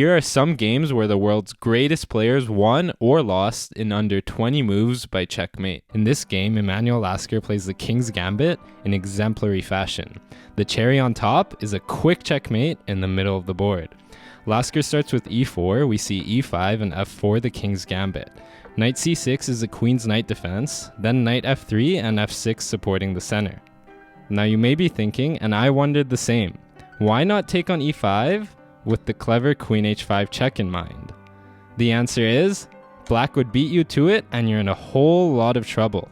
Here are some games where the world's greatest players won or lost in under 20 moves by checkmate. In this game, Emanuel Lasker plays the King's Gambit in exemplary fashion. The cherry on top is a quick checkmate in the middle of the board. Lasker starts with e4, we see e5 and f4 the King's Gambit. Knight c6 is the Queen's knight defense, then knight f3 and f6 supporting the center. Now you may be thinking, and I wondered the same, why not take on e5 with the clever Queen h5 check in mind? The answer is, black would beat you to it and you're in a whole lot of trouble.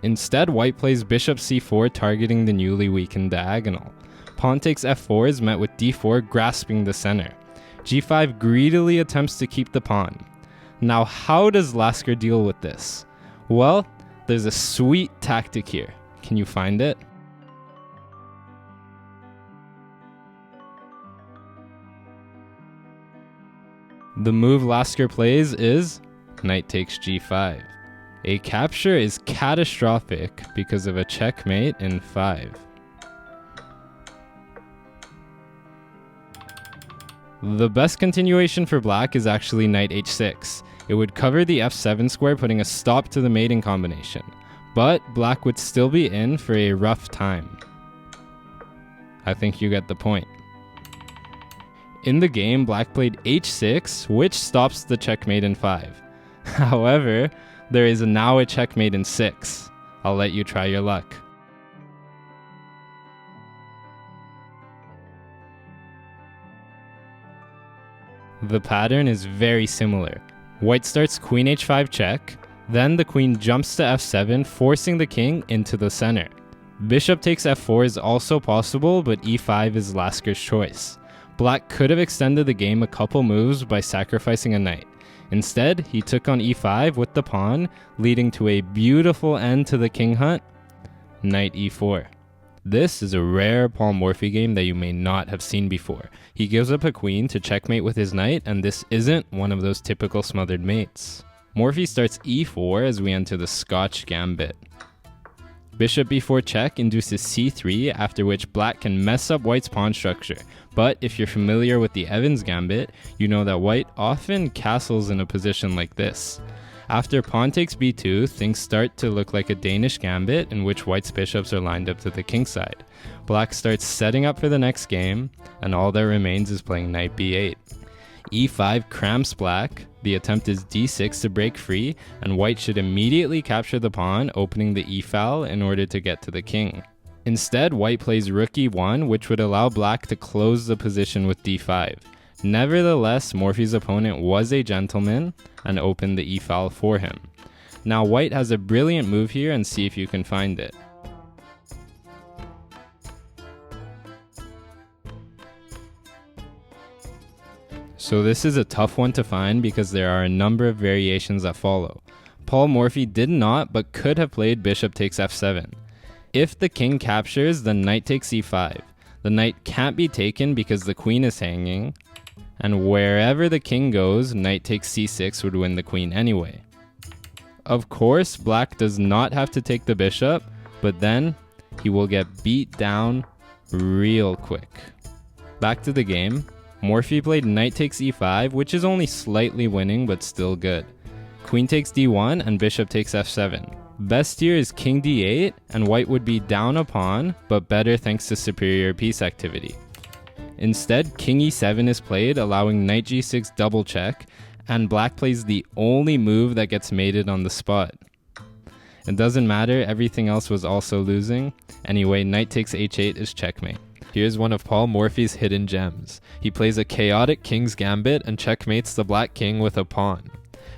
Instead, white plays bishop c4 targeting the newly weakened diagonal. Pawn takes f4 is met with d4 grasping the center. g5 greedily attempts to keep the pawn. Now how does Lasker deal with this? Well, there's a sweet tactic here. Can you find it? The move Lasker plays is knight takes g5. A capture is catastrophic because of a checkmate in 5. The best continuation for black is actually knight h6. It would cover the f7 square, putting a stop to the mating combination. But black would still be in for a rough time. I think you get the point. In the game, black played h6, which stops the checkmate in 5. However, there is now a checkmate in 6. I'll let you try your luck. The pattern is very similar. White starts queen h5 check, then the queen jumps to f7, forcing the king into the center. Bishop takes f4 is also possible, but e5 is Lasker's choice. Black could have extended the game a couple moves by sacrificing a knight. Instead, he took on e5 with the pawn, leading to a beautiful end to the king hunt, knight e4. This is a rare Paul Morphy game that you may not have seen before. He gives up a queen to checkmate with his knight, and this isn't one of those typical smothered mates. Morphy starts e4 as we enter the Scotch Gambit. Bishop b4 check induces c3, after which black can mess up white's pawn structure. But if you're familiar with the Evans Gambit, you know that white often castles in a position like this. After pawn takes b2, things start to look like a Danish gambit in which white's bishops are lined up to the king side. Black starts setting up for the next game, and all that remains is playing knight b8. e5 cramps black, the attempt is d6 to break free, and white should immediately capture the pawn, opening the e-file in order to get to the king. Instead, white plays rook e1, which would allow black to close the position with d5. Nevertheless, Morphy's opponent was a gentleman and opened the e-file for him. Now white has a brilliant move here, and see if you can find it. So this is a tough one to find because there are a number of variations that follow. Paul Morphy did not, but could have played bishop takes f7. If the king captures, then knight takes e5. The knight can't be taken because the queen is hanging, and wherever the king goes, knight takes c6 would win the queen anyway. Of course, black does not have to take the bishop, but then he will get beat down real quick. Back to the game. Morphy played knight takes e5, which is only slightly winning but still good. Queen takes d1 and bishop takes f7. Best here is king d8, and white would be down a pawn, but better thanks to superior piece activity. Instead, king e7 is played, allowing knight g6 double check, and black plays the only move that gets mated on the spot. It doesn't matter, everything else was also losing. Anyway, knight takes h8 is checkmate. Here's one of Paul Morphy's hidden gems. He plays a chaotic King's Gambit and checkmates the black king with a pawn.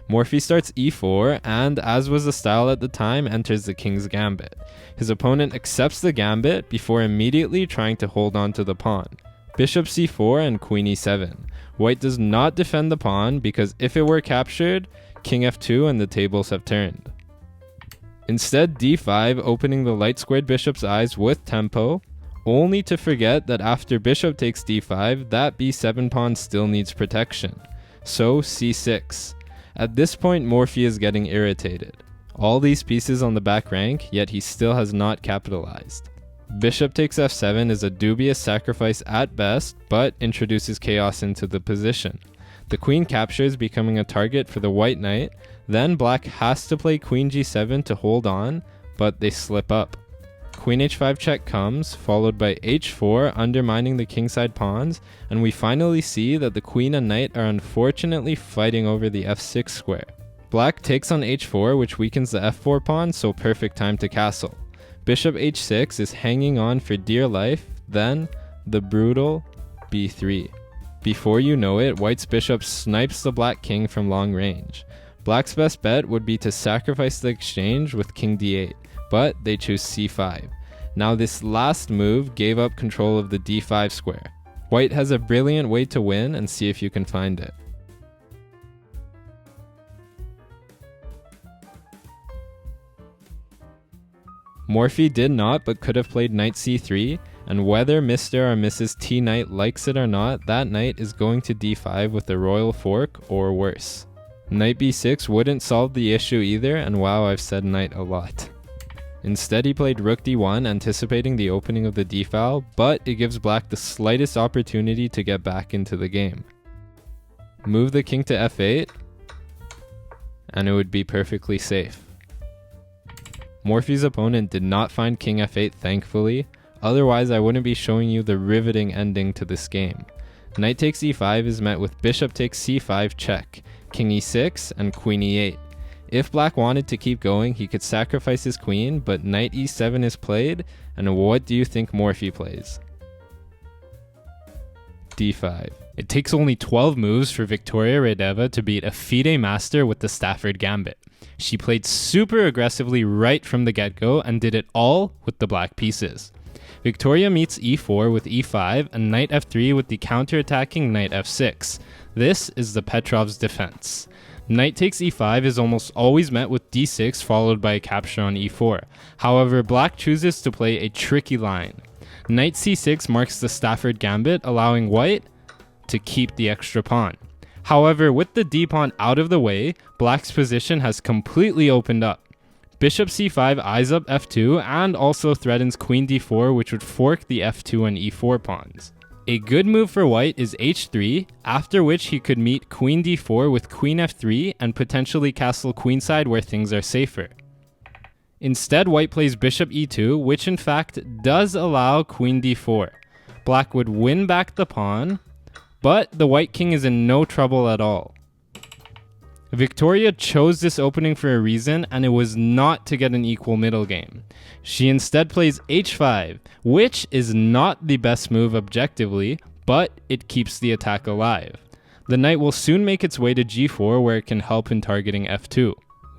Morphy starts e4 and, as was the style at the time, enters the King's Gambit. His opponent accepts the gambit before immediately trying to hold on to the pawn. Bishop c4 and queen e7. White does not defend the pawn because if it were captured, king f2 and the tables have turned. Instead, d5, opening the light squared bishop's eyes with tempo, only to forget that after bishop takes d5, that b7 pawn still needs protection. So c6. At this point, Morphy is getting irritated. All these pieces on the back rank, yet he still has not capitalized. Bishop takes f7 is a dubious sacrifice at best, but introduces chaos into the position. The queen captures, becoming a target for the white knight. Then black has to play queen g7 to hold on, but they slip up. Queen h5 check comes, followed by h4, undermining the kingside pawns, and we finally see that the queen and knight are unfortunately fighting over the f6 square. Black takes on h4, which weakens the f4 pawn, so perfect time to castle. Bishop h6 is hanging on for dear life, then the brutal b3. Before you know it, white's bishop snipes the black king from long range. Black's best bet would be to sacrifice the exchange with king d8, but they choose c5. Now this last move gave up control of the d5 square. White has a brilliant way to win, and see if you can find it. Morphy did not, but could have played knight c3, and whether Mr. or Mrs. T Knight likes it or not, that knight is going to d5 with a royal fork, or worse. Knight b6 wouldn't solve the issue either, and wow, I've said knight a lot. Instead he played rook d1, anticipating the opening of the d-file, but it gives black the slightest opportunity to get back into the game. Move the king to f8, and it would be perfectly safe. Morphy's opponent did not find king f8 thankfully, otherwise I wouldn't be showing you the riveting ending to this game. Knight takes e5 is met with bishop takes c5 check, king e6, and queen e8. If black wanted to keep going, he could sacrifice his queen, but knight e7 is played, and what do you think Morphy plays? d5. It takes only 12 moves for Victoria Radeva to beat a FIDE master with the Stafford Gambit. She played super aggressively right from the get-go and did it all with the black pieces. Victoria meets e4 with e5 and knight f3 with the counter-attacking knight f6. This is the Petrov's defense. Knight takes e5 is almost always met with d6 followed by a capture on e4. However, black chooses to play a tricky line. Knight c6 marks the Stafford Gambit, allowing white to keep the extra pawn. However, with the d-pawn out of the way, black's position has completely opened up. Bishop c5 eyes up f2 and also threatens queen d4, which would fork the f2 and e4 pawns. A good move for white is h3, after which he could meet queen d4 with queen f3 and potentially castle queenside where things are safer. Instead, white plays bishop e2, which in fact does allow queen d4. Black would win back the pawn, but the white king is in no trouble at all. Victoria chose this opening for a reason, and it was not to get an equal middle game. She instead plays h5, which is not the best move objectively, but it keeps the attack alive. The knight will soon make its way to g4, where it can help in targeting f2.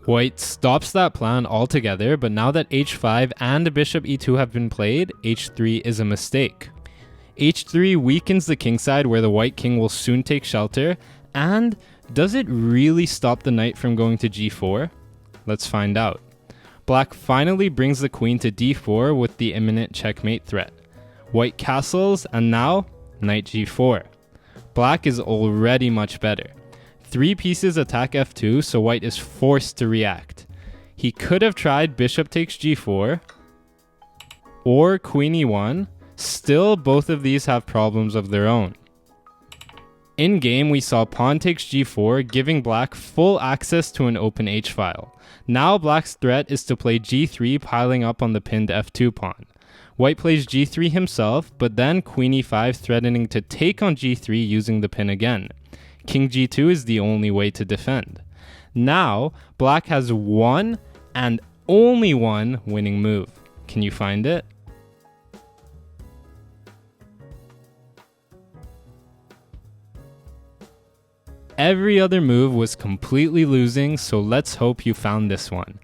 White stops that plan altogether, but now that h5 and bishop e2 have been played, h3 is a mistake. h3 weakens the kingside, where the white king will soon take shelter, and does it really stop the knight from going to g4? Let's find out. Black finally brings the queen to d4 with the imminent checkmate threat. White castles, and now knight g4. Black is already much better. 3 pieces attack f2, so white is forced to react. He could have tried bishop takes g4 or queen e1. Still, both of these have problems of their own. In game, we saw pawn takes g4, giving black full access to an open h-file. Now black's threat is to play g3, piling up on the pinned f2 pawn. White plays g3 himself, but then queen e5 threatening to take on g3 using the pin again. King g2 is the only way to defend. Now, black has one and only one winning move. Can you find it? Every other move was completely losing, so let's hope you found this one.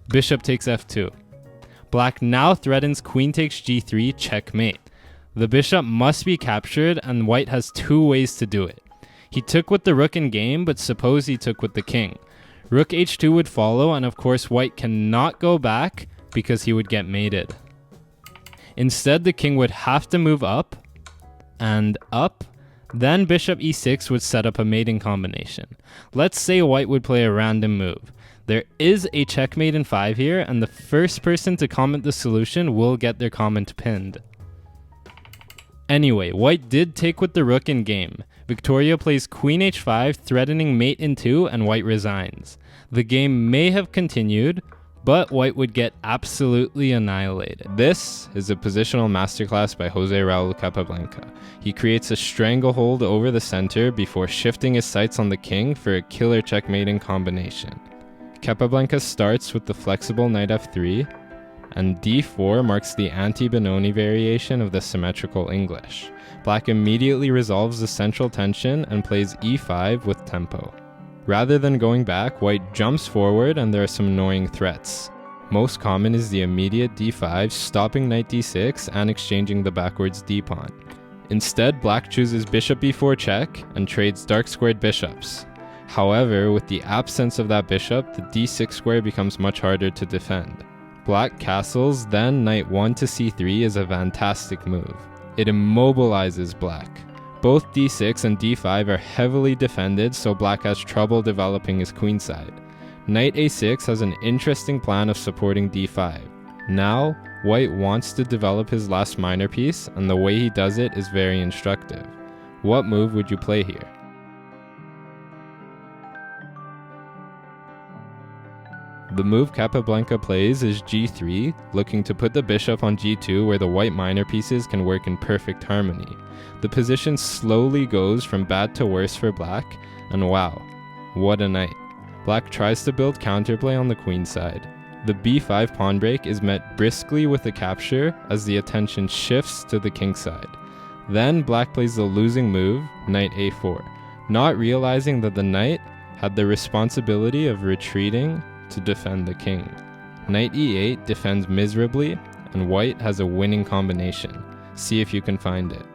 Bishop takes f2. Black now threatens queen takes g3, checkmate. The bishop must be captured, and white has 2 ways to do it. He took with the rook in game, but suppose he took with the king. Rook h2 would follow, and of course white cannot go back because he would get mated. Instead, the king would have to move up and up. Then bishop e6 would set up a mating combination. Let's say white would play a random move. There is a checkmate in 5 here, and the first person to comment the solution will get their comment pinned. Anyway, white did take with the rook in game. Victoria plays queen h5, threatening mate in 2, and white resigns. The game may have continued, but white would get absolutely annihilated. This is a positional masterclass by Jose Capablanca. He creates a stranglehold over the center before shifting his sights on the king for a killer checkmating combination. Capablanca starts with the flexible knight f3, and d4 marks the anti-Benoni variation of the symmetrical English. Black immediately resolves the central tension and plays e5 with tempo. Rather than going back, white jumps forward and there are some annoying threats. Most common is the immediate d5, stopping knight d6 and exchanging the backwards d-pawn. Instead, black chooses bishop b4 check and trades dark squared bishops. However, with the absence of that bishop, the d6 square becomes much harder to defend. Black castles, then knight 1 to c3 is a fantastic move. It immobilizes black. Both d6 and d5 are heavily defended, so black has trouble developing his queenside. Knight a6 has an interesting plan of supporting d5. Now, white wants to develop his last minor piece, and the way he does it is very instructive. What move would you play here? The move Capablanca plays is g3, looking to put the bishop on g2 where the white minor pieces can work in perfect harmony. The position slowly goes from bad to worse for black, and wow, what a knight. Black tries to build counterplay on the queen side. The b5 pawn break is met briskly with a capture as the attention shifts to the king side. Then black plays the losing move, knight a4, not realizing that the knight had the responsibility of retreating to defend the king. Knight e8 defends miserably, and white has a winning combination. See if you can find it.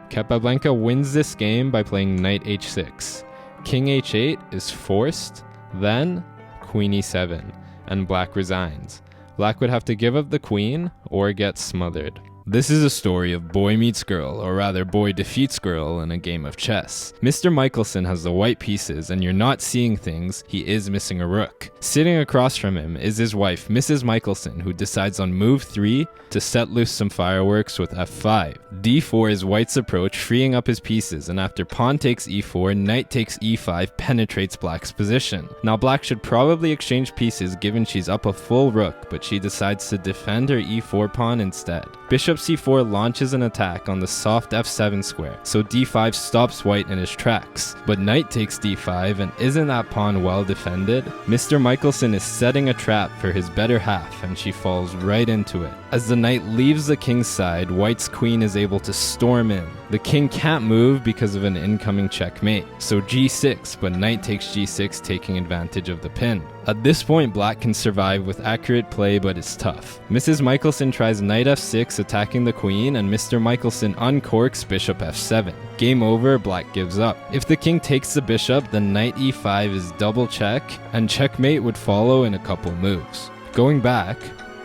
Capablanca wins this game by playing knight h6. King h8 is forced, then queen e7, and black resigns. Black would have to give up the queen or get smothered. This is a story of boy meets girl, or rather boy defeats girl in a game of chess. Mr. Michelson has the white pieces and you're not seeing things, he is missing a rook. Sitting across from him is his wife, Mrs. Michelson, who decides on move 3 to set loose some fireworks with f5. d4 is white's approach, freeing up his pieces, and after pawn takes e4, knight takes e5 penetrates black's position. Now black should probably exchange pieces given she's up a full rook, but she decides to defend her e4 pawn instead. Bishop c4 launches an attack on the soft f7 square, so d5 stops white in his tracks. But knight takes d5, and isn't that pawn well defended? Mr. Michelson is setting a trap for his better half, and she falls right into it. As the knight leaves the king's side, white's queen is able to storm in. The king can't move because of an incoming checkmate, so g6, but knight takes g6, taking advantage of the pin. At this point, black can survive with accurate play, but it's tough. Mrs. Michelson tries knight f6, attacking the queen, and Mr. Michelson uncorks bishop f7. Game over, black gives up. If the king takes the bishop, then knight e5 is double check, and checkmate would follow in a couple moves. Going back,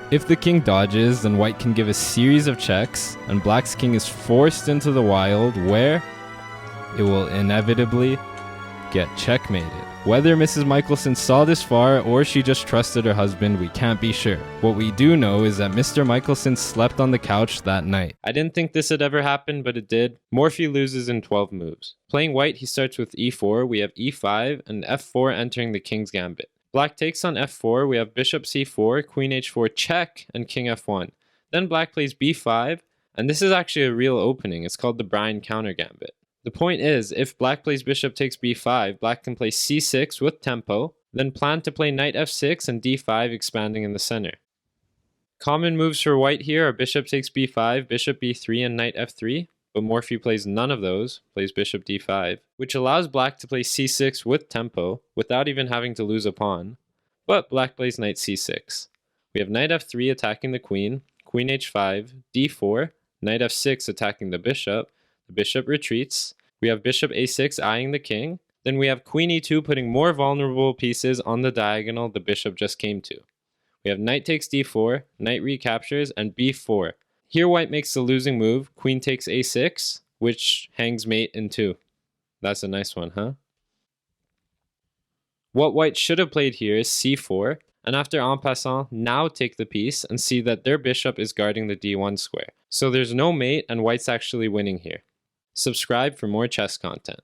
if the king dodges, then white can give a series of checks, and black's king is forced into the wild, where it will inevitably get checkmated. Whether Mrs. Michelson saw this far or she just trusted her husband, we can't be sure. What we do know is that Mr. Michelson slept on the couch that night. I didn't think this had ever happened, but it did. Morphy loses in 12 moves. Playing white, he starts with e4, we have e5, and f4 entering the king's gambit. Black takes on f4, we have bishop c4, queen h4 check, and king f1. Then black plays b5, and this is actually a real opening. It's called the Brian counter gambit. The point is, if black plays bishop takes b5, black can play c6 with tempo, then plan to play knight f6 and d5 expanding in the center. Common moves for white here are bishop takes b5, bishop b3, and knight f3, but Morphy plays none of those, plays bishop d5, which allows black to play c6 with tempo without even having to lose a pawn, but black plays knight c6. We have knight f3 attacking the queen, queen h5, d4, knight f6 attacking the bishop retreats, we have bishop a6 eyeing the king, then we have queen e2 putting more vulnerable pieces on the diagonal the bishop just came to. We have knight takes d4, knight recaptures, and b4. Here white makes the losing move, queen takes a6, which hangs mate in 2. That's a nice one, huh? What white should have played here is c4, and after en passant, now take the piece and see that their bishop is guarding the d1 square. So there's no mate and white's actually winning here. Subscribe for more chess content.